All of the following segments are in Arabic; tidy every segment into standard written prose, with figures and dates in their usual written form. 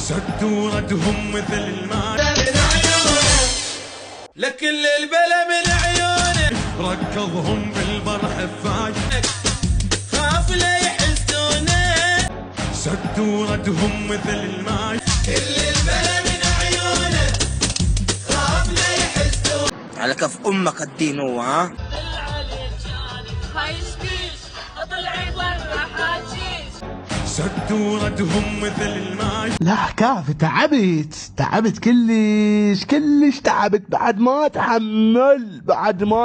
سدوا ردهم مثل الماء لكل البلا من عيونه ركضهم بالبر حفاج خاف لا يحسونه سدوا ردهم مثل الماء كل البلا من عيونه خاف لا يحسونه على كف امك الدينو ها سدوا ردهم مثل الماء. لا حكاف تعبت كلش تعبت بعد ما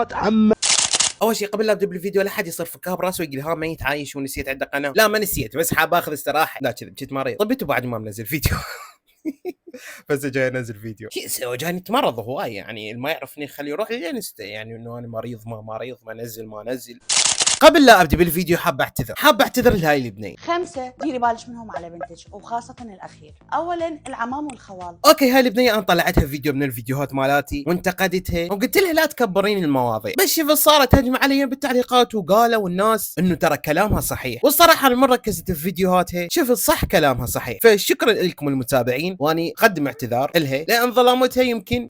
اتحمل. اول شيء قبل لا ابدا بالفيديو لا حد يصير فكها براسه ويقول ها ميت عايش ونسيت عنده قناه. لا ما نسيت، بس حاب اخذ استراحه. لا كذب كنت مريض طبيت وبعد ما منزل فيديو. بس جاي انزل فيديو جاني تمرض هواي، يعني اللي ما يعرفني خليه يروح للانستا، يعني انه انا مريض ما نزل. قبل لا ابدا بالفيديو حاب اعتذر لهاي البنيه. 5 ديري بالك منهم على بنتك، وخاصة الأخير. أولاً العمام والخوال. اوكي هاي البنيه انا طلعتها فيديو من الفيديوهات مالاتي وانتقدتها وقلت لها لا تكبرين المواضيع، بس شوف صارت تهجم علي بالتعليقات وقالوا الناس انه ترى كلامها صحيح، والصراحه انا من ركزت في فيديوهاتها شفت صح كلامها صحيح، فشكرا لكم المتابعين واني اقدم اعتذار لها لان ظلمتها يمكن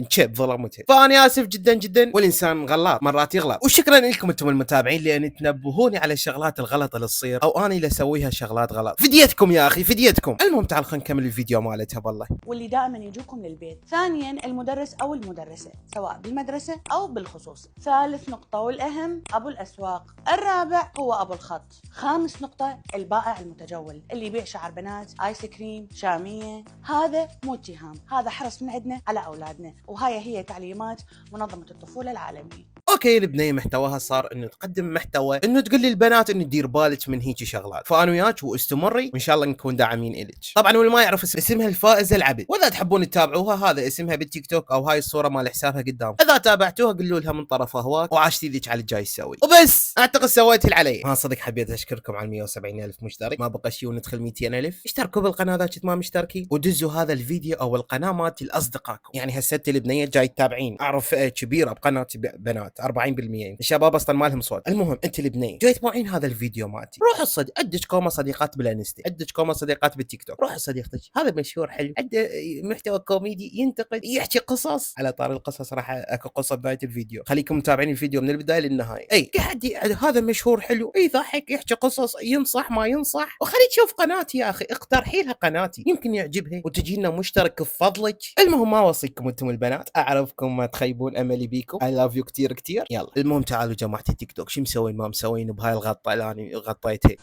شب ظلمتها، فاني اسف جدا والانسان غلط مرات يغلط، وشكرا لكم انتم المتابعين لان تنبهوني على الشغلات الغلط اللي تصير او اني اللي اسويها شغلات غلط. فديتكم يا اخي فديتكم. المهم تعال خلينا نكمل الفيديو مالتها بالله. واللي دائما يجوكم للبيت. ثانيا المدرس او المدرسة سواء بالمدرسة او بالخصوص. ثالث نقطة والاهم ابو الاسواق. الرابع هو ابو الخط. خامس نقطة البائع المتجول اللي يبيع شعر بنات، ايس كريم، شامية. هذا مو اتهام، هذا حرص من عندنا على اولادنا، وهاي هي تعليمات منظمة الطفولة العالمية. اوكي البنيه محتواها صار انه تقدم محتوى انه تقول للبنات انه دير بالك من هيك شغلات، فانا وياك واستمري وان شاء الله نكون داعمين الك. طبعا واللي ما يعرف اسمها الفائزه العبد، واذا تحبون تتابعوها هذا اسمها بالتيك توك او هاي الصوره مال حسابها قدام، اذا تابعتوها قولوا لها من طرف هواك وعاشتي ذيك على الجاي تسوي وبس. اعتقد سويت اللي علي. ها صدق حبيت اشكركم على 170,000 مشترك، ما بقى شيء وندخل 200,000. اشتركوا بالقناه اذا كنتوا ما مشتركين ودزوا هذا الفيديو او القناه مالتي لاصدقائكم، يعني هسه البنيه جاي تتابعين، اعرف فئه كبيره بقناه بنات 40% الشباب اصلا ما لهم صوت. المهم انت البنيه جاي تسمعين هذا الفيديو مالتي، روح الصدق عندك كومه صديقات بالانستي، عندك كومه صديقات بالتيك توك، روح صديقتك هذا مشهور حلو عنده محتوى كوميدي ينتقد يحكي قصص. على طار القصص راح اكو قصه بدايه الفيديو، خليكم متابعين الفيديو من البدايه للنهايه. اي قاعد هذا مشهور حلو يضحك يحكي قصص ينصح ما ينصح، وخلي تشوف قناتي يا اخي، اقترحي لها قناتي يمكن يعجبها وتجي لنا مشترك بفضلك. المهم ما اوصيكم انتم البنات، اعرفكم ما تخيبون املي بيكم، اي لاف يو كثير يلا. المهم تعالوا جماعه التيك توك شو مسوين ما مسوين بهاي الغطه اللي انا غطيتها.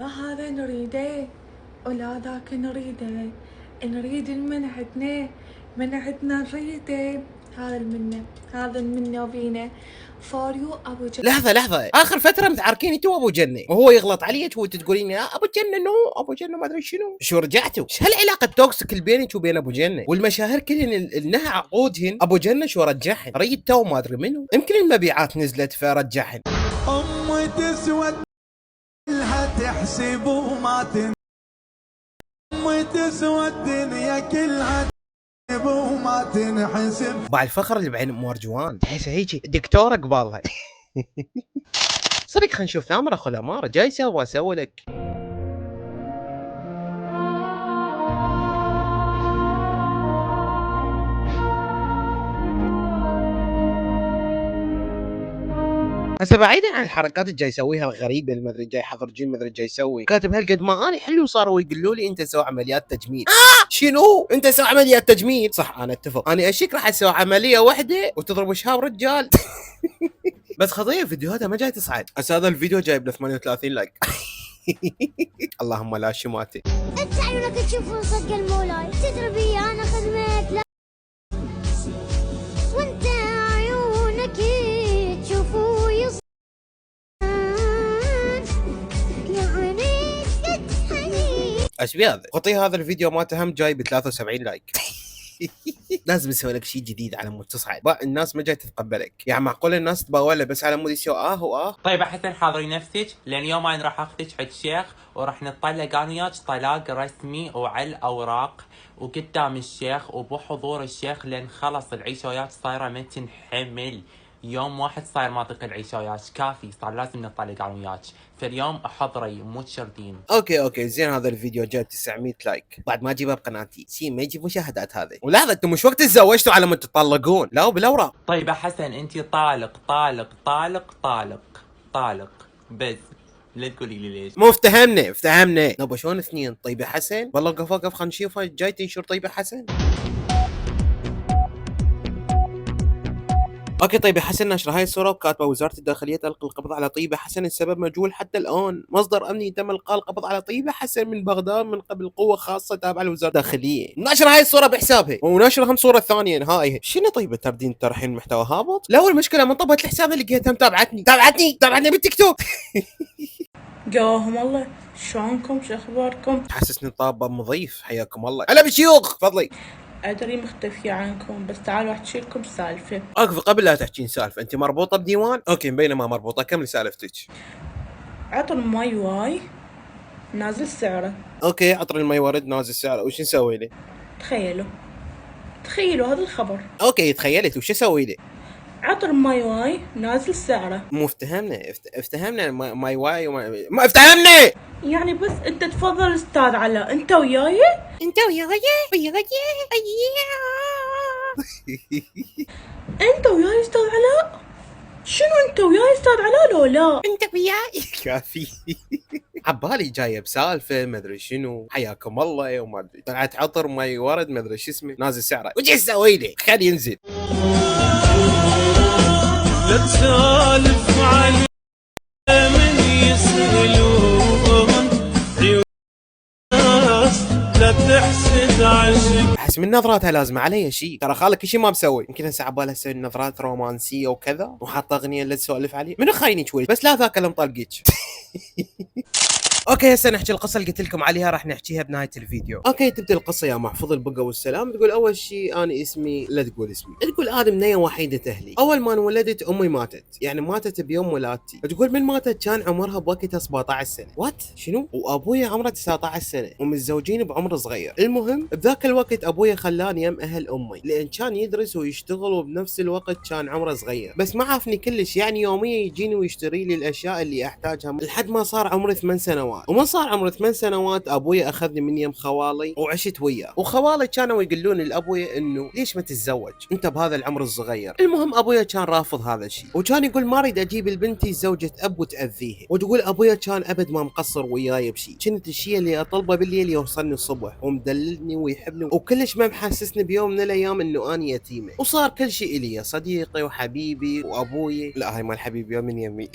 ما هذا نريده ولا ذاك نريده، نريد من عندنا نريده، هذا المنه وبينا فاريو ابو جنة. لحظه اخر فتره متعاركين انت وابو جنه وهو يغلط عليك وانت تقولين يا ابو جنه ابو جنه ما ادري شو رجعتوا؟ ايش هالعلاقه التوكسيك اللي بينك وبين ابو جنه؟ والمشاهير كلهن انها عقودهن ابو جنه شو رجعهن؟ ريد تو ما ادري منو، يمكن المبيعات نزلت فرجعهن. امي تسود كلها تحسب وما امي تسوى الدنيا كلها وما تنحسب. بعد الفخر اللي بعين مورجوان تحس هيك دكتوره قبالها. صدق خلينا نشوف ثامر اخو الاماره جاي اسوي لك. هسه بعيدا عن الحركات اللي جاي يسويها الغريبه اللي ما ادري جاي حضر جيم ما ادري جاي يسوي، كاتب هالقد ما اني حلو صاروا يقولوا لي انت سوي عمليات تجميل. شنو انت سوي عمليات تجميل؟ صح انا اتفق، انا اشيك راح اسوي عمليه واحده وتضرب شهاب رجال. بس خطيه فيديوهاتها ما جاي تصعد. هسه هذا الفيديو جايب له 38 لايك. اللهم لا شماتي. انت عيونك تشوفون صدق المولاي تدري بي انا خدمك لا، وانت عيونك تشوفوا يص يعني تتحني. ايش بي هذا؟ خطيه هذا الفيديو مالته هم جايب 73 لايك. لازم نسوي لك شيء جديد على مود تصعد، الناس ما جاي تتقبلك، يعني معقول الناس تباوله بس على مود يسوي واه. طيب احسن حاضري نفسك لان يوم انا راح اخذك عند الشيخ وراح نطلق انا وياك طلاق رسمي وعلى الاوراق وقدام الشيخ وبحضور الشيخ، لان خلص العيشه وياك صايره ما تنحمل، يوم واحد صاير ما اطيق العيشه وياك، كافي صار لازم نطلق انا وياك، فاليوم احضري مو تشردين. اوكي زين، هذا الفيديو جاب 900 لايك بعد ما اجيبها بقناتي، شي ما يجيب مشاهدات هذا. ولحظه، انتم مش وقت تزوجتوا على ما تطلقون، لا بالاوراق. طيب حسن انت طالق طالق طالق طالق طالق بس، لا تقولي لي ليش. مو افتهمنا نبا شلون اثنين؟ طيبه حسن، والله وقف خلينا نشوفها جاي تنشر طيبه حسن. اوكي، طيبة حسن ناشرة هاي الصورة وكاتبة وزارة الداخلية تلقي القبض على طيبة حسن، السبب مجهول حتى الآن، مصدر أمني تم إلقاء القبض على طيبة حسن من بغداد من قبل قوة خاصة تابعة لوزارة الداخلية. ناشرة هاي الصورة بحسابها وناشرة هم صورة ثانية هاي. شنو طيبة تردين ترحين محتوى هابط؟ لا، والمشكلة من طبت الحساب اللي لقيتها متابعتني بالتيك توك. جواهم الله، شلونكم؟ شو اخباركم؟ حسسني طابة مضيف، حياكم الله. هلا بالشيوخ فضلي. ادري مختفية عنكم، بس تعالوا احكي لكم سالفة. اوكي، قبل لا تحكين سالفة، انت مربوطة بديوان؟ اوكي، مبينة ما مربوطة، كملي سالفتك. عطر ماي واي نازل سعره. اوكي، عطر المي ورد نازل سعره، وش نسوي له؟ تخيلوا هذا الخبر. اوكي تخيلت، وش اسوي له؟ عطر ماي واي نازل سعره. مو افتهمنا ماي واي ما افتهمنا. يعني بس انت تفضل استاذ علاء، انت وياي انت وياي استاذ علاء. شنو انت وياي استاذ علاء لو لا انت وياي؟ كافي. عبالي جايه بسالفه ما ادري شنو، حياكم الله وما ادري، طلعت عطر ماي ورد ما ادري شو اسمه نازل سعره، وش اسوي له؟ خلي ينزل. لا تسالف علي من يسألون عيون الناس، لا تحسد عشق. احس من نظراتها لازم علي شيء، ترى خالك شيء ما مسوي، يمكن هسه عبالها اسوي نظرات رومانسيه وكذا وحاطه اغنيه اللي تسولف عليه، منو خاينك ولد؟ بس لا ذاك اللي مطلقك. اوكي، هسه نحكي القصه اللي قلت لكم عليها، راح نحكيها بنهايه الفيديو. اوكي، تبدا القصه يا محفوظ البقى والسلام. تقول اول شيء انا اسمي، لا تقول اسمي، تقول انا منيه وحيده اهلي. اول ما انولدت امي ماتت، يعني ماتت بيوم ولادتي. تقول من ماتت كان عمرها بوقتها 17 سنه. وات شنو؟ وابويا عمره 19 سنه ومتزوجين بعمر صغير. المهم بذاك الوقت ابويا خلاني يم اهل امي لان كان يدرس ويشتغل، وبنفس الوقت كان عمره صغير، بس ما عافني كلش، يعني يوميا يجيني ويشتري لي الاشياء اللي احتاجها لحد ما صار عمري 8 سنوات. وما صار عمري 8 سنوات ابويا اخذني من يم خوالي وعشت وياه، وخوالي كانوا يقولون لابويا انه ليش ما تتزوج انت بهذا العمر الصغير. المهم ابويا كان رافض هذا الشيء، وكان يقول ما اريد اجيب لبنتي زوجة اب وتاذيها. وتقول ابويا كان ابد ما مقصر وياي بشيء، كنت الشيء اللي اطلبه بالليل يوصلني الصبح، ومدللني ويحبني، وكلش ما محسسني بيوم من الايام انه اني يتيمه. وصار كل شيء الي، صديقي وحبيبي وابوي. لا هاي مال حبيبي من يمي.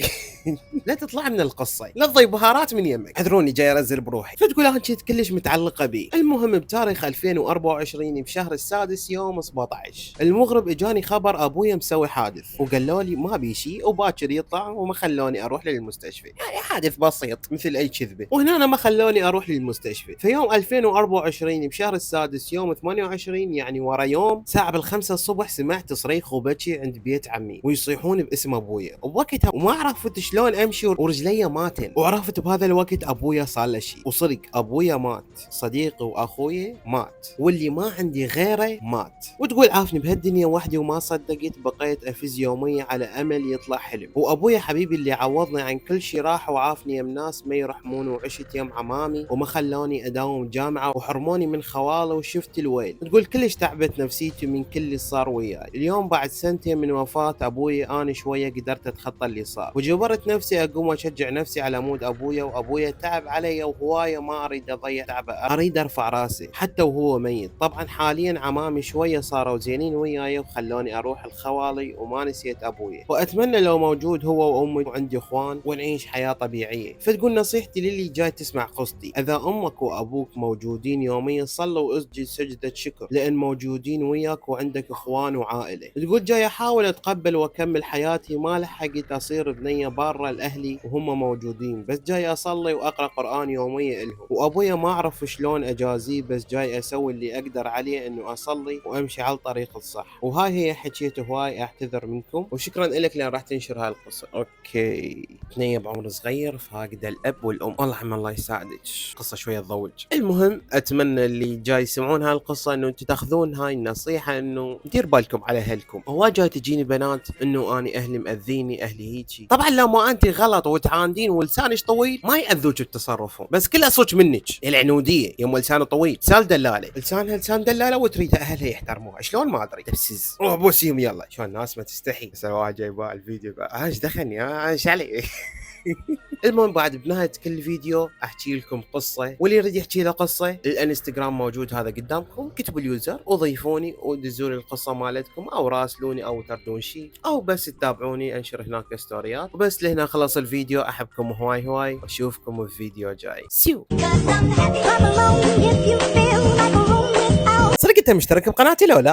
لا تطلع من القصه، لا تضيف بهارات من يمك، حذروني جاي انزل بروحي. فتقول انا كنت كلش متعلقه بيه. المهم بتاريخ 2024 بشهر السادس يوم 17 المغرب اجاني خبر ابويا مسوي حادث، وقالوا لي ما بي شيء وباكر يطلع، وما خلوني اروح للمستشفى، يعني حادث بسيط مثل اي كذبه. وهنا أنا ما خلوني اروح للمستشفى. في يوم 2024 بشهر السادس يوم 28 يعني ورا يوم الساعه 5 الصبح سمعت صريخ وبكي عند بيت عمي ويصيحون باسم ابويا. وبوقتها وما عرفت شلون امشي ورجلي ماتن، وعرفت بهذا الوقت ابويا صار له شيء. وصدق ابويا مات، صديقي واخويا مات، واللي ما عندي غيره مات. وتقول عافني بهالدنيا وحدي وما صدقت، بقيت افز يوميا على امل يطلع حلم. وابويا حبيبي اللي عوضني عن كل شيء راح وعافني يم ناس ما يرحمون، وعشت يم عمامي وما خلوني اداوم جامعه، وحرموني من خوالي وشفت الويل. تقول كلش تعبت نفسيتي من كل اللي صار وياي. اليوم بعد سنتين من وفاه ابويا انا شويه قدرت اتخطى اللي صار، وجبرت نفسي اقوم اشجع نفسي على مود ابويا. وابويا تعب علي وهوايه، ما اريد اضيع تعبه، اريد ارفع راسي حتى وهو ميت. طبعا حاليا عمامي شويه صاروا زينين وياي وخلوني اروح الخوالي، وما نسيت ابويا، واتمنى لو موجود هو وامي وعندي اخوان ونعيش حياه طبيعيه. فتقول نصيحتي للي جاي تسمع قصتي، اذا امك وابوك موجودين يوميا صلوا واسجد سجده شكر لان موجودين وياك وعندك اخوان وعائله. تقول جاي احاول اتقبل واكمل حياتي، ما لحقت اصير بنيه بارة لاهلي وهم موجودين، بس جاي اصلي اصلي واقرا قران يوميا الهم، وابويا ما اعرف شلون اجازيه، بس جاي اسوي اللي اقدر عليه انه اصلي وامشي على الطريق الصح. وهاي هي حكيت هواي، اعتذر منكم وشكرا لك لان راح تنشر هاي القصه. اوكي، ثنيه بعمر صغير فاقده الاب والام، والله عم الله يساعدك، قصه شويه تضوج. المهم اتمنى اللي جاي يسمعون هاي القصه انه انتم تاخذون هاي النصيحه، انه دير بالكم على اهلكم. هو جاي تجيني بنات انه اني اهلي مأذيني، اهلي هيجي. طبعا لو ما انت غلط وتعاندين ولسانك طويل ما يأذوك بتصرفهم، بس كلها صوت منك العنوديه يم لسانه طويل. لسان دلاله، لسانها لسان دلاله وتريد اهلها يحترموها، شلون ما ادري. تبسز روح بوسيهم يلا، شلون الناس ما تستحي. بس واحد جاي باع الفيديو ايش دخلني ايش علي. المهم بعد بنهاية كل فيديو احكي لكم قصة، واللي يريد يحكي له قصة الانستغرام موجود هذا قدامكم، كتبوا اليوزر وضيفوني ودزوا لي القصة مالتكم، او راسلوني او تردون شيء، او بس تتابعوني انشر هناك ستوريات. وبس لهنا خلص الفيديو، احبكم هواي هواي واشوفكم في فيديو جاي. سيو. صدق انت مشترك بقناتي لو لا؟